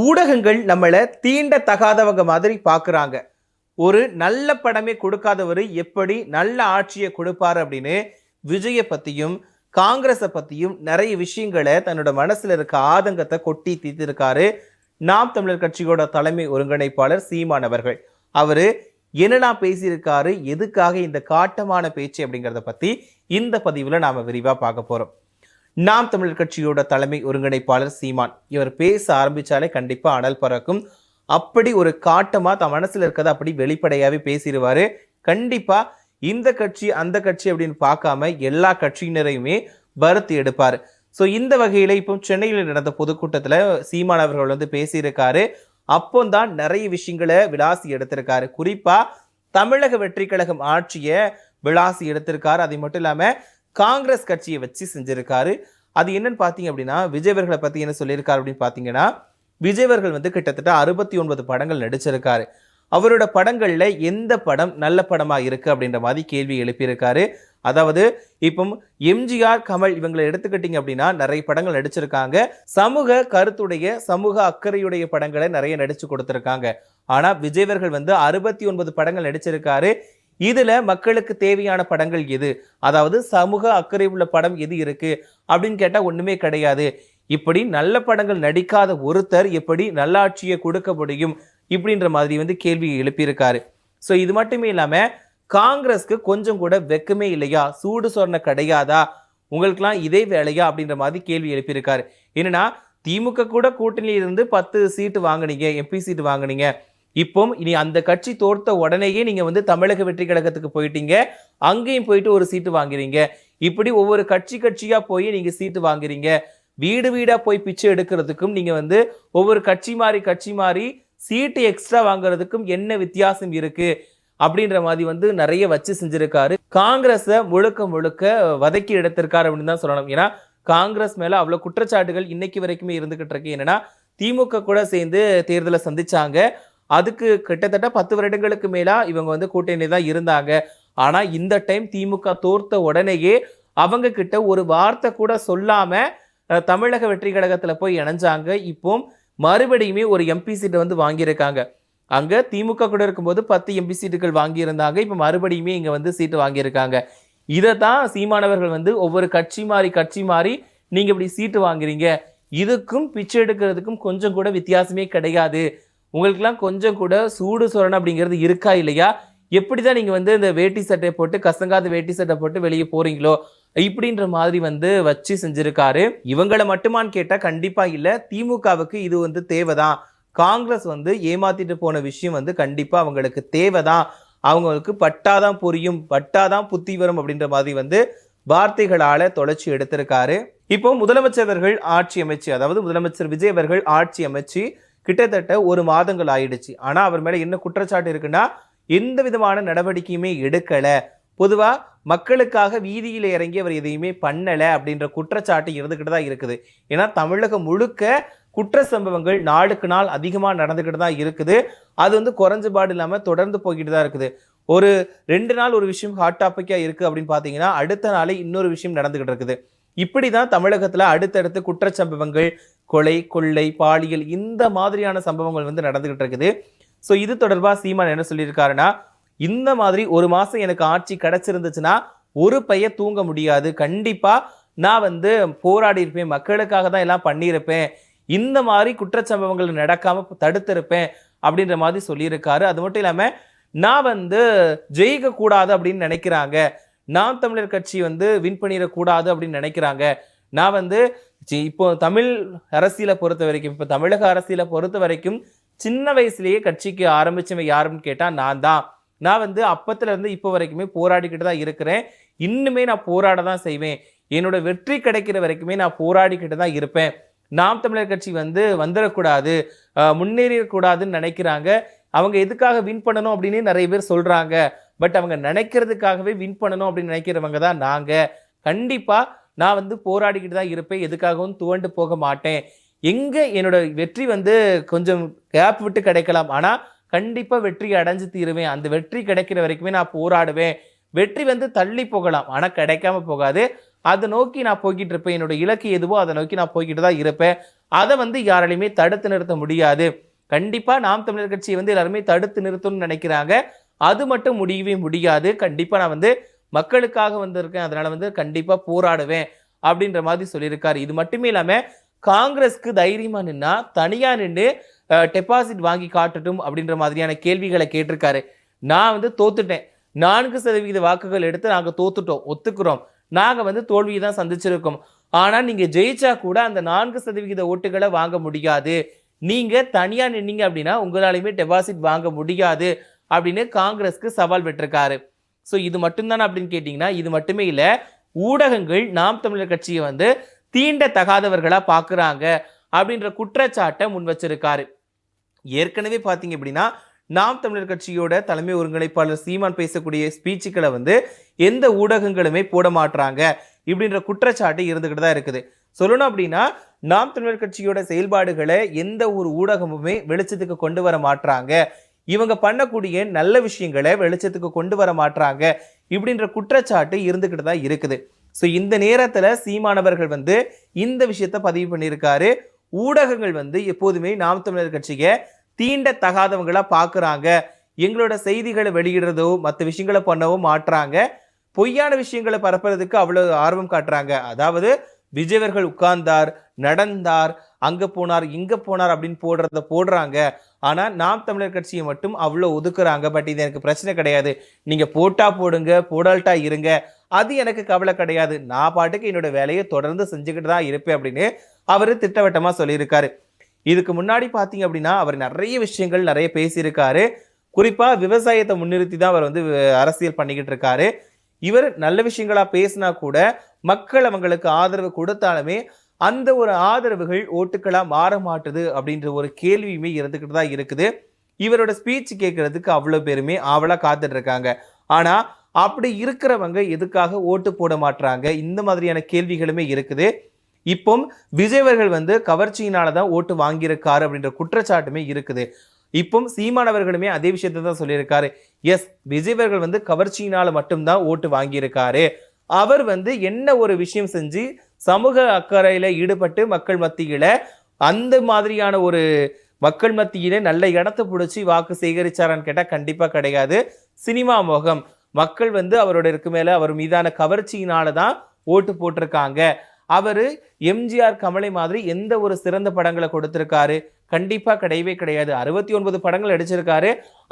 ஊடகங்கள் நம்மளை தீண்டத்தகாதவங்க மாதிரி பார்க்குறாங்க. ஒரு நல்ல படமே கொடுக்காதவர் எப்படி நல்ல ஆட்சியை கொடுப்பாரு அப்படின்னு விஜயை பற்றியும் காங்கிரஸை பற்றியும் நிறைய விஷயங்களை தன்னோட மனசில் இருக்க ஆதங்கத்தை கொட்டி தீர்த்திருக்காரு நாம் தமிழர் கட்சியோட தலைமை ஒருங்கிணைப்பாளர் சீமான் அவர்கள். அவர் என்னெல்லாம் பேசியிருக்காரு, எதுக்காக இந்த காட்டமான பேச்சு அப்படிங்கிறத பற்றி இந்த பதிவில் நாம் விரிவாக பார்க்க போகிறோம். நாம் தமிழர் கட்சியோட தலைமை ஒருங்கிணைப்பாளர் சீமான் இவர் பேச ஆரம்பிச்சாலே கண்டிப்பா அனல் பறக்கும். அப்படி ஒரு காட்டமா தன் மனசுல இருக்கிறத அப்படி வெளிப்படையாவே பேசிடுவாரு. கண்டிப்பா இந்த கட்சி அந்த கட்சி அப்படின்னு பார்க்காம எல்லா கட்சியினரையுமே வருத்தி எடுப்பாரு. ஸோ இந்த வகையில இப்போ சென்னையில் நடந்த பொதுக்கூட்டத்துல சீமான் அவர்கள் வந்து பேசியிருக்காரு. அப்போதான் நிறைய விஷயங்களை விளாசி எடுத்திருக்காரு. குறிப்பா தமிழக வெற்றி கழகம் ஆட்சியை விளாசி எடுத்திருக்காரு. அது மட்டும் இல்லாம காங்கிரஸ் கட்சியை வச்சு செஞ்சிருக்காரு. அது என்னன்னு பார்த்தீங்க அப்படின்னா, விஜயவர்களை பற்றி என்ன சொல்லியிருக்காரு அப்படின்னு பார்த்தீங்கன்னா, விஜயவர்கள் வந்து கிட்டத்தட்ட 69 படங்கள் நடிச்சிருக்காரு. அவரோட படங்கள்ல எந்த படம் நல்ல படமா இருக்கு அப்படின்ற மாதிரி கேள்வி எழுப்பியிருக்காரு. அதாவது இப்போ எம்ஜிஆர், கமல் இவங்களை எடுத்துக்கிட்டீங்க அப்படின்னா நிறைய படங்கள் நடிச்சிருக்காங்க. சமூக கருத்துடைய சமூக அக்கறையுடைய படங்களை நிறைய நடிச்சு கொடுத்திருக்காங்க. ஆனா விஜயவர்கள் வந்து 69 படங்கள் நடிச்சிருக்காரு. இதுல மக்களுக்கு தேவையான படங்கள் எது, அதாவது சமூக அக்கறை உள்ள படம் எது இருக்கு அப்படின்னு கேட்டா ஒண்ணுமே கிடையாது. இப்படி நல்ல படங்கள் நடிக்காத ஒருத்தர் எப்படி நல்லாட்சியை கொடுக்க முடியும் இப்படின்ற மாதிரி வந்து கேள்வி எழுப்பியிருக்காரு. ஸோ இது மட்டுமே இல்லாம காங்கிரஸ்க்கு கொஞ்சம் கூட வெக்கமே இல்லையா, சூடு சொரணை கிடையாதா, உங்களுக்குலாம் இதே வேலையா அப்படின்ற மாதிரி கேள்வி எழுப்பியிருக்காரு. என்னன்னா திமுக கூட கூட்டணியில் இருந்து 10 சீட்டு வாங்கினீங்க, எம்பி சீட்டு வாங்கினீங்க. இப்போ இனி அந்த கட்சி தோர்த்த உடனேயே நீங்க வந்து தமிழக வெற்றி கழகத்துக்கு போயிட்டீங்க, அங்கேயும் போயிட்டு ஒரு சீட்டு வாங்குறீங்க. இப்படி ஒவ்வொரு கட்சியா போய் நீங்க சீட்டு வாங்குறீங்க. வீடு வீடா போய் பிச்சை எடுக்கிறதுக்கும் நீங்க வந்து ஒவ்வொரு கட்சி மாறி சீட்டு எக்ஸ்ட்ரா வாங்குறதுக்கும் என்ன வித்தியாசம் இருக்கு அப்படின்ற மாதிரி வந்து நிறைய வச்சு செஞ்சிருக்காரு. காங்கிரஸை முழுக்க வதக்கி எடுத்திருக்காரு அப்படின்னு தான் சொல்லணும். ஏன்னா காங்கிரஸ் மேல அவ்வளவு குற்றச்சாட்டுகள் இன்னைக்கு வரைக்குமே இருந்துகிட்டு இருக்கு. என்னன்னா திமுக கூட சேர்ந்து தேர்தலை சந்திச்சாங்க. அதுக்கு கிட்டத்தட்ட 10 வருடங்களுக்கு மேலா இவங்க வந்து கூட்டணி தான் இருந்தாங்க. ஆனா இந்த டைம் திமுக தோர்த்த உடனேயே அவங்க கிட்ட ஒரு வார்த்தை கூட சொல்லாம தமிழக வெற்றி கழகத்துல போய் இணைஞ்சாங்க. இப்போ மறுபடியுமே ஒரு எம்பி சீட்டை வந்து வாங்கியிருக்காங்க. அங்க திமுக கூட இருக்கும்போது 10 எம்பி சீட்டுகள் வாங்கியிருந்தாங்க. இப்ப மறுபடியுமே இங்க வந்து சீட்டு வாங்கியிருக்காங்க. இதை தான் சீமானவர்கள் வந்து ஒவ்வொரு கட்சி மாறி நீங்க இப்படி சீட்டு வாங்குறீங்க, இதுக்கும் பிச்சை எடுக்கிறதுக்கும் கொஞ்சம் கூட வித்தியாசமே கிடையாது, உங்களுக்குலாம் கொஞ்சம் கூட சூடு சொரணை அப்படிங்கிறது இருக்கா இல்லையா, எப்படிதான் நீங்க வந்து இந்த வேட்டி சட்டை போட்டு கசங்காத வேட்டி சட்டை போட்டு வெளியே போறீங்களோ இப்படின்ற மாதிரி வந்து வச்சு செஞ்சிருக்காரு. இவங்களை மட்டுமான்னு கேட்டா கண்டிப்பா இல்ல. திமுகவுக்கு இது வந்து தேவைதான். காங்கிரஸ் வந்து ஏமாத்திட்டு போன விஷயம் வந்து கண்டிப்பா அவங்களுக்கு தேவைதான். அவங்களுக்கு பட்டாதான் புரியும், பட்டாதான் புத்தி வரும் அப்படின்ற மாதிரி வந்து வார்த்தைகளால தொலைச்சி எடுத்திருக்காரு. இப்போ முதலமைச்சர்கள் ஆட்சி அமைச்சு, அதாவது முதலமைச்சர் விஜய் அவர்கள் ஆட்சி அமைச்சு கிட்டத்தட்ட 1 மாதங்கள் ஆயிடுச்சு. ஆனா அவர் மேல என்ன குற்றச்சாட்டு இருக்குன்னா, எந்த விதமான நடவடிக்கையுமே எடுக்கல, பொதுவா மக்களுக்காக வீதியில இறங்கி அவர் எதையுமே பண்ணல அப்படின்ற குற்றச்சாட்டு இருந்துகிட்டு தான் இருக்குது. ஏன்னா தமிழகம் முழுக்க குற்ற சம்பவங்கள் நாளுக்கு நாள் அதிகமா நடந்துகிட்டு தான் இருக்குது. அது வந்து குறைஞ்சபாடு இல்லாம தொடர்ந்து போய்கிட்டு தான் இருக்குது. ஒரு 2 நாள் ஒரு விஷயம் ஹாட் டாபிக்கா இருக்கு அப்படின்னு பாத்தீங்கன்னா அடுத்த நாளே இன்னொரு விஷயம் நடந்துகிட்டு இருக்குது. இப்படிதான் தமிழகத்துல அடுத்தடுத்து குற்றச்சம்பவங்கள், கொலை, கொள்ளை, பாலியல் இந்த மாதிரியான சம்பவங்கள் வந்து நடந்துகிட்டு இருக்குது. ஸோ இது தொடர்பாக சீமான் என்ன சொல்லியிருக்காருன்னா, இந்த மாதிரி 1 மாசம் எனக்கு ஆட்சி கிடைச்சிருந்துச்சுன்னா ஒரு பைய தூங்க முடியாது, கண்டிப்பா நான் வந்து போராடி இருப்பேன், மக்களுக்காக தான் எல்லாம் பண்ணியிருப்பேன், இந்த மாதிரி குற்றச்சம்பவங்கள் நடக்காம தடுத்திருப்பேன் அப்படின்ற மாதிரி சொல்லியிருக்காரு. அது மட்டும் இல்லாம நான் வந்து ஜெயிக்க கூடாது அப்படின்னு நினைக்கிறாங்க, நாம் தமிழர் கட்சி வந்து வின் பண்ணிடக்கூடாது அப்படின்னு நினைக்கிறாங்க. நான் வந்து இப்போ தமிழ் அரசியலை பொறுத்த வரைக்கும், இப்போ தமிழக அரசியலை பொறுத்த வரைக்கும் சின்ன வயசுலேயே கட்சிக்கு ஆரம்பிச்சவன் யாருன்னு கேட்டா நான் வந்து அப்பத்துல இருந்து இப்போ வரைக்குமே போராடிக்கிட்டு தான் இருக்கிறேன். இன்னுமே நான் போராட தான் செய்வேன். என்னோட வெற்றி கிடைக்கிற வரைக்குமே நான் போராடிக்கிட்டு தான் இருப்பேன். நாம் தமிழர் கட்சி வந்து வந்துடக்கூடாது, முன்னேறிடக்கூடாதுன்னு நினைக்கிறாங்க. அவங்க எதுக்காக வின் பண்ணணும் அப்படின்னு நிறைய பேர் சொல்றாங்க. பட் அவங்க நினைக்கிறதுக்காகவே வின் பண்ணணும் அப்படின்னு நினைக்கிறவங்க தான் நாங்க. கண்டிப்பா நான் வந்து போராடிக்கிட்டு தான் இருப்பேன், எதுக்காகவும் துவண்டு போக மாட்டேன். எங்க என்னோட வெற்றி வந்து கொஞ்சம் கேப் விட்டு கிடைக்கலாம், ஆனா கண்டிப்பா வெற்றி அடைஞ்சு தீருவேன். அந்த வெற்றி கிடைக்கிற வரைக்குமே நான் போராடுவேன். வெற்றி வந்து தள்ளி போகலாம், ஆனா கிடைக்காம போகாது. அதை நோக்கி நான் போய்கிட்டு இருப்பேன். என்னோட இலக்கு எதுவோ அதை நோக்கி நான் போய்கிட்டு தான் இருப்பேன் அதை வந்து யாராலையுமே தடுத்து நிறுத்த முடியாது. கண்டிப்பா நாம் தமிழர் கட்சியை வந்து எல்லாருமே தடுத்து நிறுத்தணும்னு நினைக்கிறாங்க. அது மட்டும் முடியவே முடியாது. கண்டிப்பா நான் வந்து மக்களுக்காக வந்திருக்கேன், அதனால வந்து கண்டிப்பா போராடுவேன் அப்படின்ற மாதிரி சொல்லியிருக்காரு. இது மட்டுமே இல்லாம காங்கிரஸ்க்கு தைரியமா நின்னா தனியா நின்று டெபாசிட் வாங்கி காட்டட்டும் அப்படின்ற மாதிரியான கேள்விகளை கேட்டிருக்காரு. நான் வந்து தோத்துட்டேன், 4% வாக்குகள் எடுத்து நாங்க தோத்துட்டோம், ஒத்துக்கிறோம், நாங்க வந்து தோல்வியை தான் சந்திச்சிருக்கோம். ஆனா நீங்க ஜெயிச்சா கூட அந்த 4% ஓட்டுகளை வாங்க முடியாது. நீங்க தனியா நின்னீங்க அப்படின்னா உங்களாலையுமே டெபாசிட் வாங்க முடியாது அப்படின்னு காங்கிரஸ்க்கு சவால் விட்டிருக்காரு. ஸோ இது மட்டும்தானே அப்படின்னு கேட்டீங்கன்னா இது மட்டுமே இல்லை. ஊடகங்கள் நாம் தமிழர் கட்சியை வந்து தீண்ட தகாதவர்களா பார்க்குறாங்க அப்படின்ற குற்றச்சாட்டை முன் வச்சிருக்காரு. ஏற்கனவே பார்த்தீங்க அப்படின்னா நாம் தமிழர் கட்சியோட தலைமை ஒருங்கிணைப்பாளர் சீமான் பேசக்கூடிய ஸ்பீச்சுக்களை வந்து எந்த ஊடகங்களுமே போட மாட்டாங்க இப்படின்ற குற்றச்சாட்டு இருந்துகிட்டு தான் இருக்குது. சொல்லணும் அப்படின்னா நாம் தமிழர் கட்சியோட செயல்பாடுகளை எந்த ஒரு ஊடகமுமே வெளிச்சத்துக்கு கொண்டு வர மாட்டாங்க, இவங்க பண்ணக்கூடிய நல்ல விஷயங்களை வெளிச்சத்துக்கு கொண்டு வர மாட்டாங்க இப்படின்ற குற்றச்சாட்டு இருந்துகிட்டு தான் இருக்குது. ஸோ இந்த நேரத்தில் சீமானவர்கள் வந்து இந்த விஷயத்த பதிவு பண்ணியிருக்காரு. ஊடகங்கள் வந்து எப்போதுமே நாம் தமிழர் கட்சியை தீண்ட தகாதவங்களா பார்க்குறாங்க, எங்களோட செய்திகளை வெளியிடுறதோ மற்ற விஷயங்களை பண்ணவோ மாட்டுறாங்க, பொய்யான விஷயங்களை பரப்புறதுக்கு அவ்வளோ ஆர்வம் காட்டுறாங்க. அதாவது விஜயவர்கள் உட்கார்ந்தார், நடந்தார், அங்க போனார், இங்க போனார் அப்படின்னு போடுறாங்க. ஆனா நாம் தமிழர் கட்சியை மட்டும் அவ்வளோ ஒதுக்குறாங்க. பட் இது எனக்கு பிரச்சனை கிடையாது, நீங்க போட்டா போடுங்க, போடால்ட்டா இருங்க, அது எனக்கு கவலை கிடையாது, நான் பாட்டுக்கு என்னோட வேலையை தொடர்ந்து செஞ்சுக்கிட்டு தான் இருப்பேன் அப்படின்னு அவர் திட்டவட்டமா சொல்லியிருக்காரு. இதுக்கு முன்னாடி பார்த்தீங்க அப்படின்னா அவர் நிறைய விஷயங்கள் நிறைய பேசியிருக்காரு. குறிப்பா விவசாயத்தை முன்னிறுத்தி தான் அவர் வந்து அரசியல் பண்ணிக்கிட்டு இருக்காரு. இவர் நல்ல விஷயங்களா பேசினா கூட மக்கள் அவங்களுக்கு ஆதரவு கொடுத்தாலுமே அந்த ஒரு ஆதரவுகள் ஓட்டுக்களா மாற மாட்டுது அப்படின்ற ஒரு கேள்வியுமே இருந்துக்கிட்டு தான் இருக்குது. இவரோட ஸ்பீச் கேட்கறதுக்கு அவ்வளோ பேருமே ஆவலா காத்துட்டு இருக்காங்க. ஆனா அப்படி இருக்கிறவங்க எதுக்காக ஓட்டு போட மாட்டாங்க, இந்த மாதிரியான கேள்விகளுமே இருக்குது. இப்போ விஜயவர்கள் வந்து கவர்ச்சியினால தான் ஓட்டு வாங்கியிருக்காரு அப்படின்ற குற்றச்சாட்டுமே இருக்குது. இப்போ சீமானவர்களுமே அதே விஷயத்தை தான் சொல்லியிருக்காரு. எஸ், விஜயவர்கள் வந்து கவர்ச்சியினால மட்டும்தான் ஓட்டு வாங்கியிருக்காரு, அவர் வந்து என்ன ஒரு விஷயம் செஞ்சு சமூக அக்கறையில ஈடுபட்டு மக்கள் மத்தியில அந்த மாதிரியான ஒரு மக்கள் மத்தியில நல்ல இடத்தை பிடிச்சி வாக்கு சேகரிச்சாரான்னு கேட்டால் கண்டிப்பா கிடையாது. சினிமா முகம், மக்கள் வந்து அவரோட இருக்கு மேல அவர் மீதான கவர்ச்சியினால தான் ஓட்டு போட்டிருக்காங்க. அவரு எம்ஜிஆர் கமலை மாதிரி எந்த ஒரு சிறந்த படங்களை கொடுத்திருக்காரு? கண்டிப்பா கிடையவே கிடையாது. 69 படங்கள் நடிச்சிருக்காரு,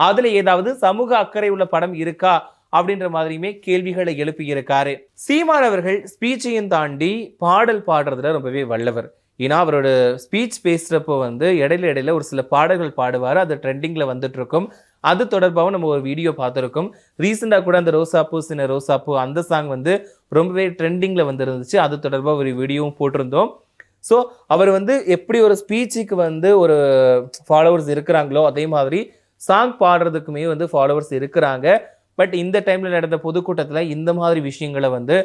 அதுல ஏதாவது சமூக அக்கறை உள்ள படம் இருக்கா அப்படின்ற மாதிரியுமே கேள்விகளை எழுப்பி இருக்காரு. சீமான் அவர்கள் ஸ்பீச்சையும் தாண்டி பாடல் பாடுறதுல ரொம்பவே வல்லவர். ஏன்னா அவரோட ஸ்பீச் பேசுறப்போ வந்து இடையில ஒரு சில பாடல்கள் பாடுவார், அது ட்ரெண்டிங்ல வந்துட்டு இருக்கும். அது தொடர்பாகவும் நம்ம ஒரு வீடியோ பார்த்துருக்கோம். ரீசெண்டாக கூட அந்த ரோசாப்பூ சின்ன ரோசாப்பூ அந்த சாங் வந்து ரொம்பவே ட்ரெண்டிங்கில் வந்துருந்துச்சு. அது தொடர்பாக ஒரு வீடியோவும் போட்டிருந்தோம். ஸோ அவர் வந்து எப்படி ஒரு ஸ்பீச்சுக்கு வந்து ஒரு ஃபாலோவர்ஸ் இருக்கிறாங்களோ அதே மாதிரி சாங் பாடுறதுக்குமே வந்து ஃபாலோவர்ஸ் இருக்கிறாங்க. பட் இந்த டைமில் நடந்த பொதுக்கூட்டத்தில் இந்த மாதிரி விஷயங்களை வந்து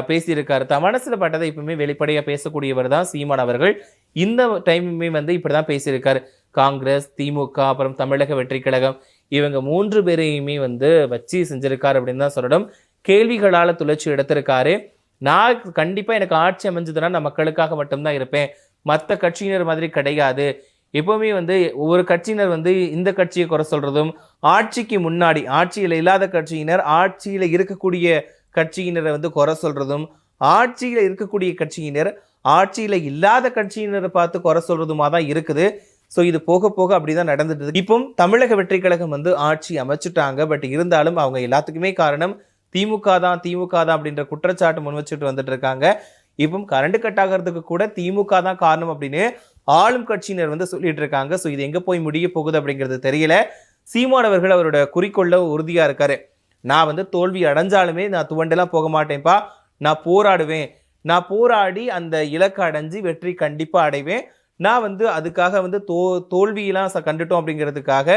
பேசியிருக்காரு. மனசில் பட்டதை இப்பவுமே வெளிப்படையாக பேசக்கூடியவர் தான் சீமான் அவர்கள். இந்த டைமுமே வந்து இப்படி தான் பேசியிருக்காரு. காங்கிரஸ், திமுக, அப்புறம் தமிழக வெற்றி கழகம், இவங்க 3 பேரையுமே வந்து வச்சு செஞ்சிருக்காரு அப்படின்னு தான் சொல்லணும். கேள்விகளால் துளைச்சி எடுத்திருக்காரு. நான் கண்டிப்பா எனக்கு ஆட்சி அமைஞ்சதுன்னா நான் மக்களுக்காக மட்டும்தான் இருப்பேன், மற்ற கட்சியினர் மாதிரி கிடையாது. எப்பவுமே வந்து ஒவ்வொரு கட்சியினர் வந்து இந்த கட்சியை குறை சொல்றதும், ஆட்சிக்கு முன்னாடி ஆட்சியில் இல்லாத கட்சியினர் ஆட்சியில் இருக்கக்கூடிய கட்சியினரை வந்து குறை சொல்றதும், ஆட்சியில் இருக்கக்கூடிய கட்சியினர் ஆட்சியில் இல்லாத கட்சியினரை பார்த்து குறை சொல்றதுமா தான் இருக்குது. ஸோ இது போக போக அப்படிதான் நடந்துட்டு. இப்போ தமிழக வெற்றி கழகம் வந்து ஆட்சி அமைச்சுட்டாங்க. பட் இருந்தாலும் அவங்க எல்லாத்துக்குமே காரணம் திமுக தான் அப்படின்ற குற்றச்சாட்டு முன் வச்சுட்டு வந்துட்டு இருக்காங்க. இப்போ கரண்ட் கட் ஆகிறதுக்கு கூட திமுக தான் காரணம் அப்படின்னு ஆளும் கட்சியினர் வந்து சொல்லிட்டு இருக்காங்க. ஸோ இது எங்க போய் முடிய போகுது அப்படிங்கிறது தெரியல. சீமான் அவர்கள் அவரோட குறிக்கோள்ல உறுதியா இருக்காரு. நான் வந்து தோல்வி அடைஞ்சாலுமே நான் துவண்டெல்லாம் போக மாட்டேன்ப்பா, நான் போராடுவேன், நான் போராடி அந்த இலக்கை அடைஞ்சு வெற்றி கண்டிப்பா அடைவேன், நான் வந்து அதுக்காக வந்து தோல்வியெல்லாம் கண்டுட்டோம் அப்படிங்கிறதுக்காக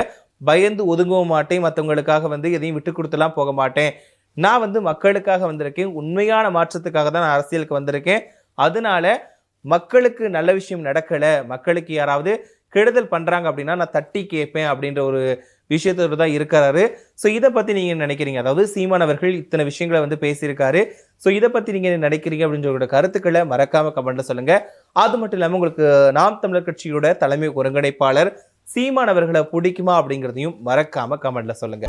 பயந்து ஒதுங்கவும் மாட்டேன், மற்றவங்களுக்காக வந்து எதையும் விட்டு கொடுத்துலாம் போக மாட்டேன், நான் வந்து மக்களுக்காக வந்திருக்கேன், உண்மையான மாற்றத்துக்காக தான் நான் அரசியலுக்கு வந்திருக்கேன், அதனால மக்களுக்கு நல்ல விஷயம் நடக்கலை, மக்களுக்கு யாராவது கெடுதல் பண்றாங்க அப்படின்னா நான் தட்டி கேட்பேன் அப்படின்ற ஒரு விஷயத்தோடு தான் இருக்கிறாரு. ஸோ இதை பத்தி நீங்க நினைக்கிறீங்க? அதாவது சீமான் அவர்கள் இத்தனை விஷயங்களை வந்து பேசியிருக்காரு. ஸோ இதை பத்தி நீங்க என்ன நினைக்கிறீங்க அப்படின்ற கருத்துக்களை மறக்காம கமெண்ட்ல சொல்லுங்க. அது மட்டும் இல்லாம உங்களுக்கு நாம் தமிழர் கட்சியோட தலைமை ஒருங்கிணைப்பாளர் சீமான் அவர்களை பிடிக்குமா அப்படிங்கிறதையும் மறக்காம கமெண்ட்ல சொல்லுங்க.